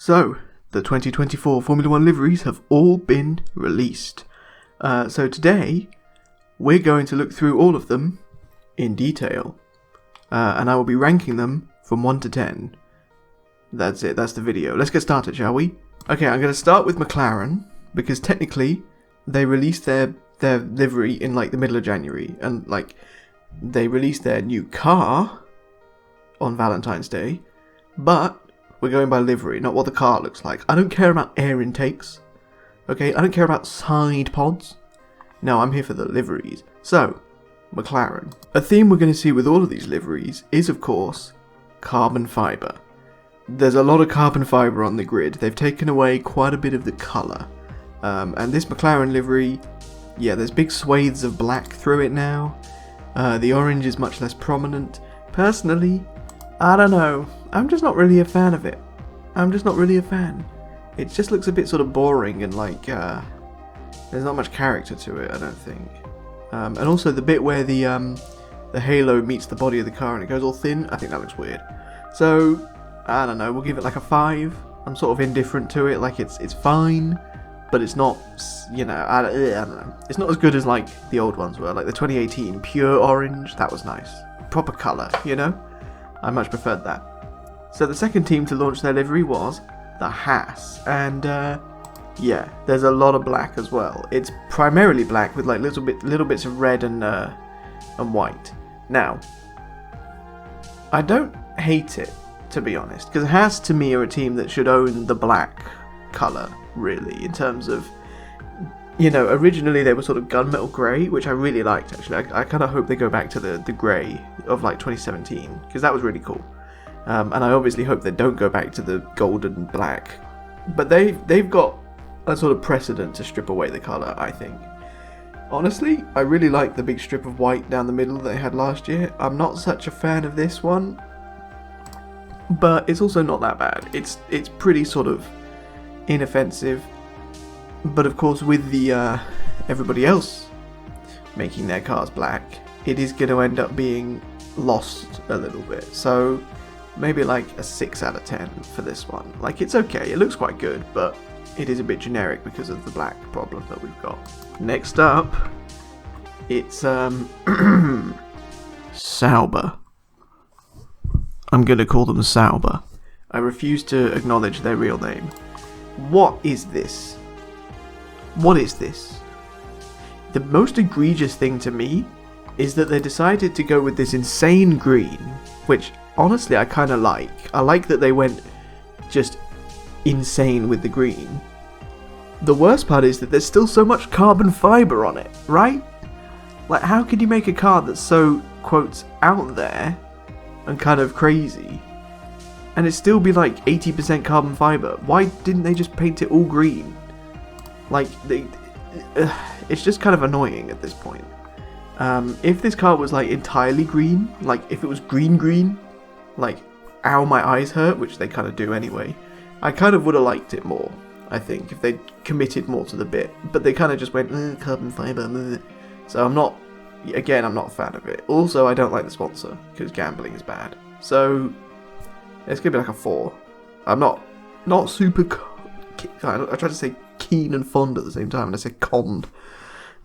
So, the 2024 Formula 1 liveries have all been released. So today, we're going to look through all of them in detail. And I will be ranking them from 1 to 10. That's it, that's the video. Let's get started, shall we? Okay, I'm going to start with McLaren, because technically, they released their livery in like the middle of January. And like, they released their new car on Valentine's Day. But we're going by livery, not what the car looks like. I don't care about air intakes. Okay, I don't care about side pods. No, I'm here for the liveries. So, McLaren. A theme we're going to see with all of these liveries is, of course, carbon fibre. There's a lot of carbon fibre on the grid. They've taken away quite a bit of the colour. And this McLaren livery, yeah, there's big swathes of black through it now. The orange is much less prominent. Personally, I don't know. I'm just not really a fan of it. I'm just not really a fan. It just looks a bit sort of boring and like, there's not much character to it, I don't think. And also the bit where the halo meets the body of the car and it goes all thin, I think that looks weird. So, I don't know, we'll give it like a 5. I'm sort of indifferent to it, like it's fine, but it's not, you know, I don't know. It's not as good as like the old ones were, like the 2018 pure orange, that was nice. Proper colour, you know? I much preferred that. So the second team to launch their livery was the Haas, and yeah, there's a lot of black as well. It's primarily black with like little bits of red and white. Now, I don't hate it, to be honest, because Haas to me are a team that should own the black colour, really, in terms of, you know, originally they were sort of gunmetal grey, which I really liked, actually. I kind of hope they go back to the grey of like 2017, because that was really cool. And I obviously hope they don't go back to the golden black. But they've got a sort of precedent to strip away the colour, I think. Honestly, I really like the big strip of white down the middle that they had last year. I'm not such a fan of this one, but it's also not that bad. It's pretty sort of inoffensive. But of course, with the everybody else making their cars black, it is going to end up being lost a little bit. So maybe like a 6 out of 10 for this one. Like, it's okay, it looks quite good, but it is a bit generic because of the black problem that we've got. Next up, it's Sauber. I'm going to call them Sauber. I refuse to acknowledge their real name. What is this? What is this? The most egregious thing to me is that they decided to go with this insane green, which honestly I kind of like. I like that they went just insane with the green. The worst part is that there's still so much carbon fibre on it, right? Like, how could you make a car that's so, quotes, out there and kind of crazy, and it still be like 80% carbon fibre? Why didn't they just paint it all green? Like, it's just kind of annoying at this point. If this car was like entirely green, like if it was green, like, ow, my eyes hurt, which they kind of do anyway, I kind of would have liked it more, I think, if they committed more to the bit. But they kind of just went, carbon fibre, so I'm not a fan of it. Also, I don't like the sponsor, because gambling is bad. So, it's going to be like a 4. I'm not super, I tried to say keen and fond at the same time, and I said conned.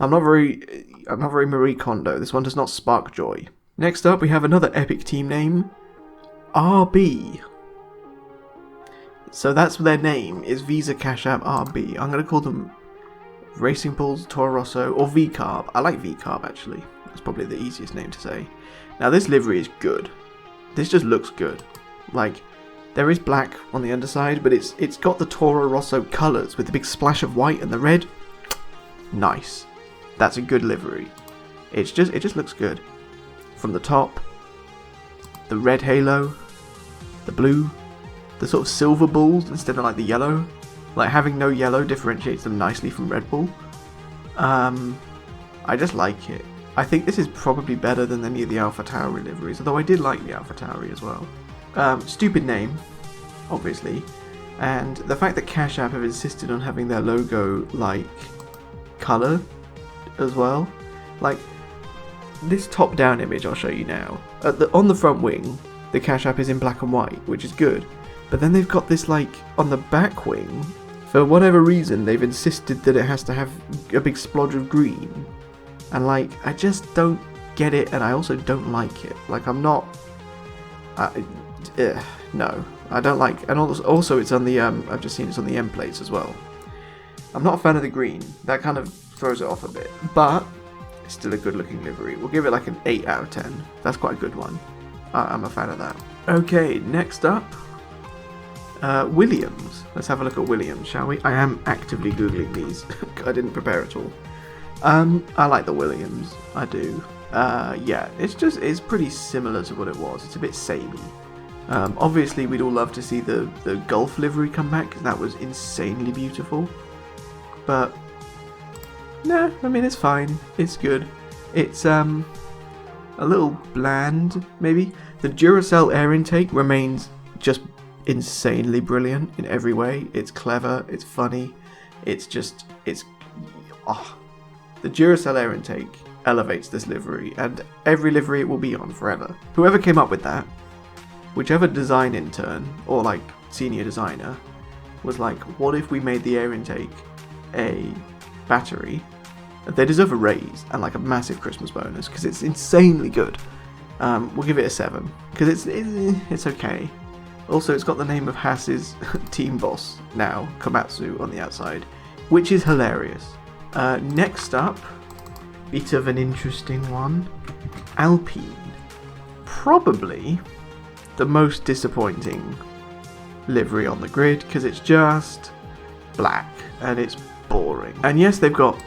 I'm not very Marie Kondo. This one does not spark joy. Next up, we have another epic team name, RB. So that's their name, is Visa Cash App RB. I'm going to call them Racing Bulls, Toro Rosso, or V-Carb. I like V-Carb, actually. That's probably the easiest name to say. Now, this livery is good. This just looks good. Like, there is black on the underside, but it's got the Toro Rosso colours with the big splash of white and the red. Nice. That's a good livery. It just looks good. From the top, the red halo, the blue, the sort of silver balls instead of like the yellow. Like, having no yellow differentiates them nicely from Red Bull. I just like it. I think this is probably better than any of the AlphaTauri liveries, although I did like the AlphaTauri as well. Stupid name, obviously, and the fact that Cash App have insisted on having their logo like colour as well. Like, this top-down image I'll show you now. On the front wing, the Cash App is in black and white, which is good. But then they've got this, like, on the back wing, for whatever reason, they've insisted that it has to have a big splodge of green. And, like, I just don't get it, and I also don't like it. Like, I'm not... no, I don't like... And also it's on the... I've just seen it's on the end plates as well. I'm not a fan of the green. That kind of throws it off a bit. But it's still a good-looking livery. We'll give it, like, an 8 out of 10. That's quite a good one. I'm a fan of that. Okay, next up... Williams. Let's have a look at Williams, shall we? I am actively Googling these. I didn't prepare at all. I like the Williams. I do. Yeah, it's pretty similar to what it was. It's a bit samey. Obviously, we'd all love to see the Gulf livery come back, because that was insanely beautiful. But, nah, I mean, it's fine. It's good. It's, a little bland, maybe. The Duracell air intake remains just insanely brilliant in every way. It's clever, it's funny, the Duracell air intake elevates this livery, and every livery it will be on forever. Whoever came up with that, whichever design intern, or like senior designer, was like, what if we made the air intake a battery? They deserve a raise and like a massive Christmas bonus, because it's insanely good. We'll give it a 7, because it's okay. Also, it's got the name of Haas's team boss now, Komatsu, on the outside, which is hilarious. Next up, bit of an interesting one, Alpine. Probably the most disappointing livery on the grid, because it's just black and it's boring. And yes, they've got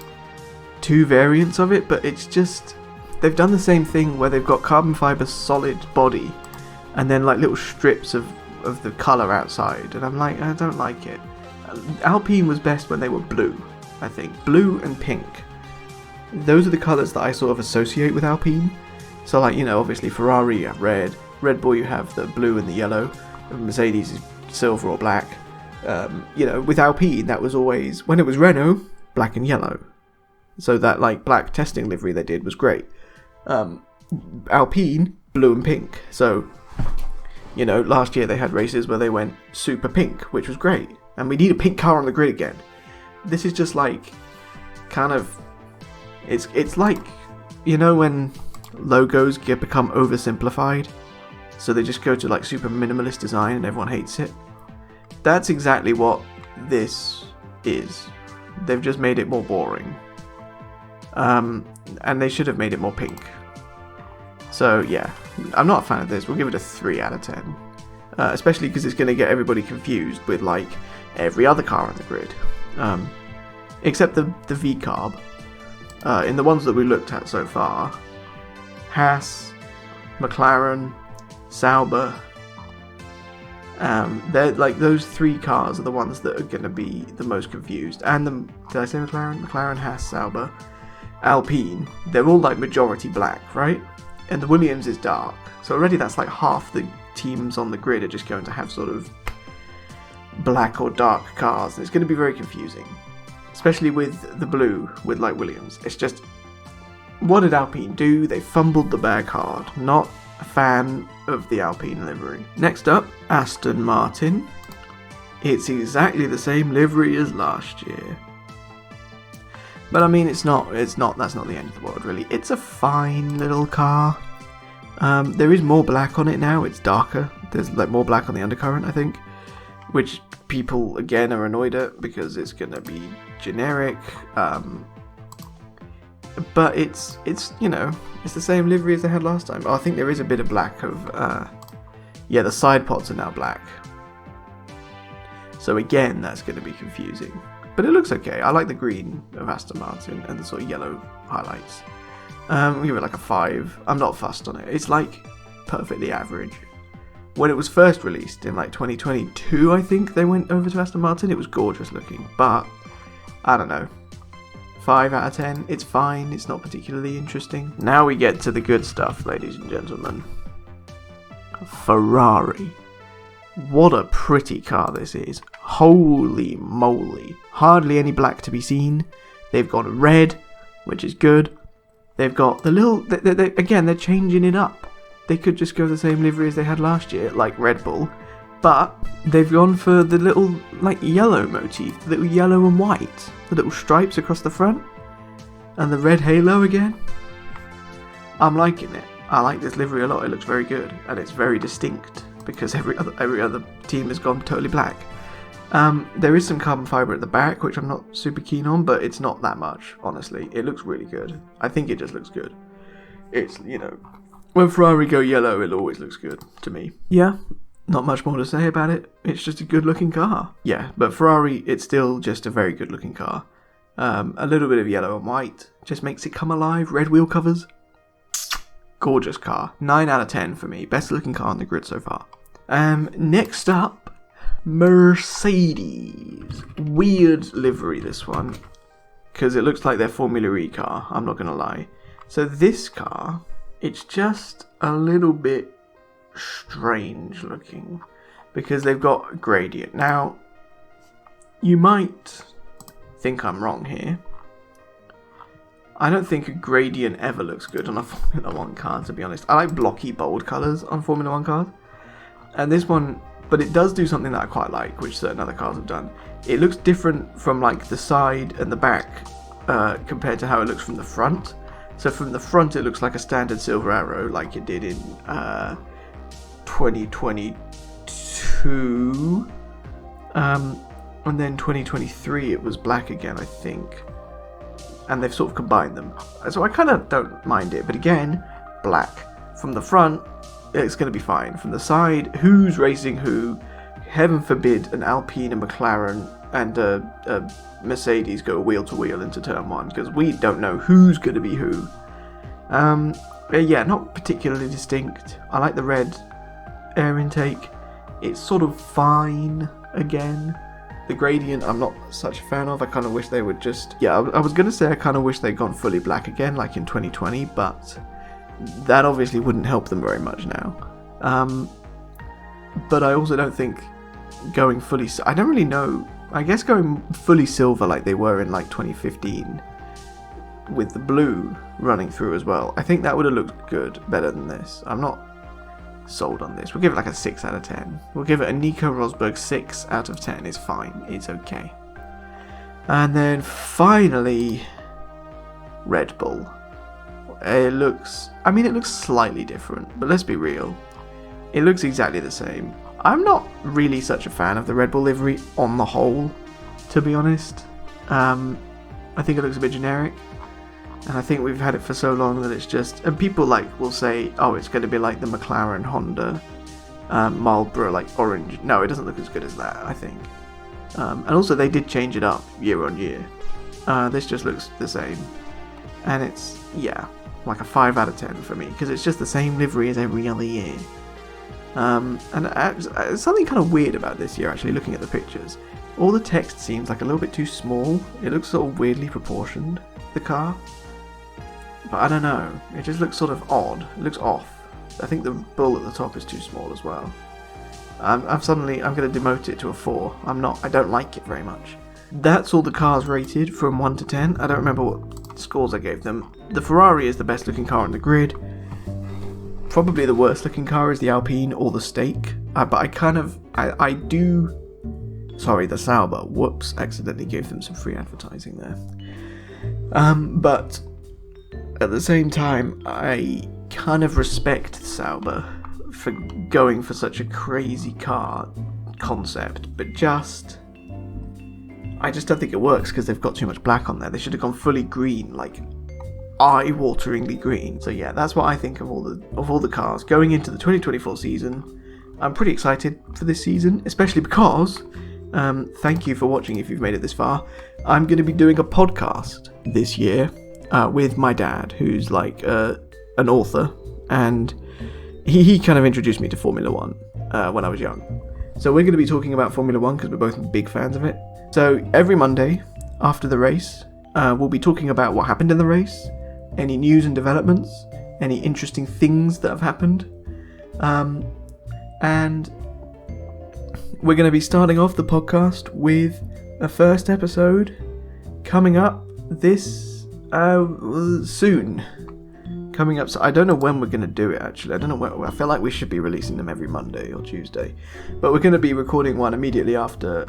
2 variants of it, but it's just, they've done the same thing where they've got carbon fibre solid body and then like little strips of the colour outside, and I'm like, I don't like it. Alpine was best when they were blue, I think. Blue and pink. Those are the colours that I sort of associate with Alpine. So like, you know, obviously Ferrari you have red, Red Bull you have the blue and the yellow, Mercedes is silver or black. You know, with Alpine that was always, when it was Renault, black and yellow. So that like black testing livery they did was great. Alpine, blue and pink. So, you know, last year they had races where they went super pink, which was great. And we need a pink car on the grid again. This is just like, kind of, it's like, you know, when logos become oversimplified, so they just go to like super minimalist design and everyone hates it. That's exactly what this is. They've just made it more boring. And they should have made it more pink. So yeah, I'm not a fan of this. We'll give it a 3 out of 10. Especially because it's going to get everybody confused with like every other car on the grid. Except the V-Carb. In the ones that we looked at so far, Haas, McLaren, Sauber, they're like, those 3 cars are the ones that are going to be the most confused. And did I say McLaren? McLaren, Haas, Sauber, Alpine, they're all like majority black, right? And the Williams is dark. So already that's like half the teams on the grid are just going to have sort of black or dark cars. And it's going to be very confusing. Especially with the blue, with like Williams. It's just, what did Alpine do? They fumbled the bag hard. Not a fan of the Alpine livery. Next up, Aston Martin. It's exactly the same livery as last year. But I mean, that's not the end of the world really. It's a fine little car. There is more black on it now, it's darker. There's like more black on the undercurrent, I think. Which people, again, are annoyed at because it's going to be generic. But it's you know, it's the same livery as they had last time. Oh, I think there is a bit of black of, yeah, the side pods are now black. So again, that's going to be confusing. But it looks okay. I like the green of Aston Martin and the sort of yellow highlights. We'll give it like a 5. I'm not fussed on it. It's like perfectly average. When it was first released in like 2022, I think they went over to Aston Martin. It was gorgeous looking, but I don't know. 5 out of 10. It's fine. It's not particularly interesting. Now we get to the good stuff, ladies and gentlemen. Ferrari. What a pretty car this is. Holy moly. Hardly any black to be seen. They've got red, which is good. They've got the little... Again, they're changing it up. They could just go the same livery as they had last year, like Red Bull, But they've gone for the little, like, yellow motif, the little yellow and white, the little stripes across the front, and the red halo again. I'm liking it. I like this livery a lot. It looks very good, and it's very distinct because every other team has gone totally black. There is some carbon fibre at the back, which I'm not super keen on, but it's not that much, honestly. It looks really good. I think it just looks good. It's, you know, when Ferrari go yellow, it always looks good to me. Yeah, not much more to say about it. It's just a good looking car. Yeah, but Ferrari, it's still just a very good looking car. A little bit of yellow and white just makes it come alive. Red wheel covers. Gorgeous car. 9 out of 10 for me. Best looking car on the grid so far. Next up, Mercedes. Weird livery, this one, because it looks like their Formula E car, I'm not gonna lie. So this car, it's just a little bit strange looking because they've got a gradient. Now, you might think I'm wrong here. I don't think a gradient ever looks good on a Formula 1 car, to be honest. I like blocky, bold colours on Formula 1 cars. And this one, but it does do something that I quite like, which certain other cars have done. It looks different from, like, the side and the back compared to how it looks from the front. So from the front, it looks like a standard silver arrow, like it did in 2022. And then 2023, it was black again, I think. And they've sort of combined them. So I kind of don't mind it. But again, black. From the front, it's going to be fine. From the side, who's racing who? Heaven forbid an Alpine, a McLaren, and a Mercedes go wheel to wheel into turn 1. Because we don't know who's going to be who. Yeah, not particularly distinct. I like the red air intake. It's sort of fine again. The gradient, I'm not such a fan of. I kind of wish they would just... Yeah, I was going to say I kind of wish they'd gone fully black again, like in 2020, but that obviously wouldn't help them very much now. But I also don't think going fully... I don't really know. I guess going fully silver like they were in like 2015 with the blue running through as well, I think that would have looked good, better than this. I'm not sold on this. We'll give it like a 6 out of 10. We'll give it a Nico Rosberg 6 out of 10. It's fine. It's okay. And then finally, Red Bull. It looks... I mean, it looks slightly different, but let's be real. It looks exactly the same. I'm not really such a fan of the Red Bull livery on the whole, to be honest. I think it looks a bit generic. And I think we've had it for so long that it's just... And people will say, oh, it's going to be like the McLaren, Honda, Marlboro, like orange. No, it doesn't look as good as that, I think. And also they did change it up year on year. This just looks the same. And it's, yeah, like a 5 out of 10 for me. Because it's just the same livery as every other year. And there's something kind of weird about this year, actually, looking at the pictures. All the text seems like a little bit too small. It looks sort of weirdly proportioned, the car. But I don't know, it just looks sort of odd. It looks off. I think the bull at the top is too small as well. I'm going to demote it to a 4. I don't like it very much. That's all the cars rated from 1 to 10. I don't remember what scores I gave them. The Ferrari is the best looking car on the grid. Probably the worst looking car is the Alpine or the Stake. But the Sauber. Whoops, accidentally gave them some free advertising there. But at the same time, I kind of respect Sauber for going for such a crazy car concept, but I just don't think it works because they've got too much black on there. They should have gone fully green, like eye-wateringly green. So yeah, that's what I think of all the cars going into the 2024 season. I'm pretty excited for this season, especially because thank you for watching if you've made it this far. I'm going to be doing a podcast this year with my dad, who's like an author, and he kind of introduced me to Formula 1 when I was young. So we're going to be talking about Formula 1 because we're both big fans of it. So every Monday after the race, we'll be talking about what happened in the race, any news and developments, any interesting things that have happened, and we're going to be starting off the podcast with a first episode coming up this soon. coming up. So I don't know when we're going to do it, actually. I don't know when. I feel like we should be releasing them every Monday or Tuesday. But we're going to be recording one immediately after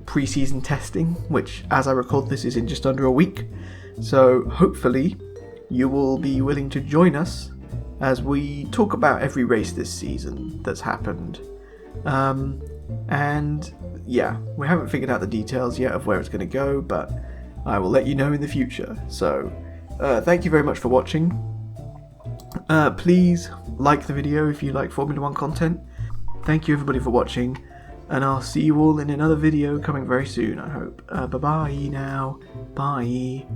pre-season testing, which, as I record this, is in just under a week. So hopefully you will be willing to join us as we talk about every race this season that's happened. And yeah, we haven't figured out the details yet of where it's going to go, but I will let you know in the future. So thank you very much for watching. Please like the video if you like Formula 1 content. Thank you everybody for watching, and I'll see you all in another video coming very soon, I hope. Bye bye now. Bye.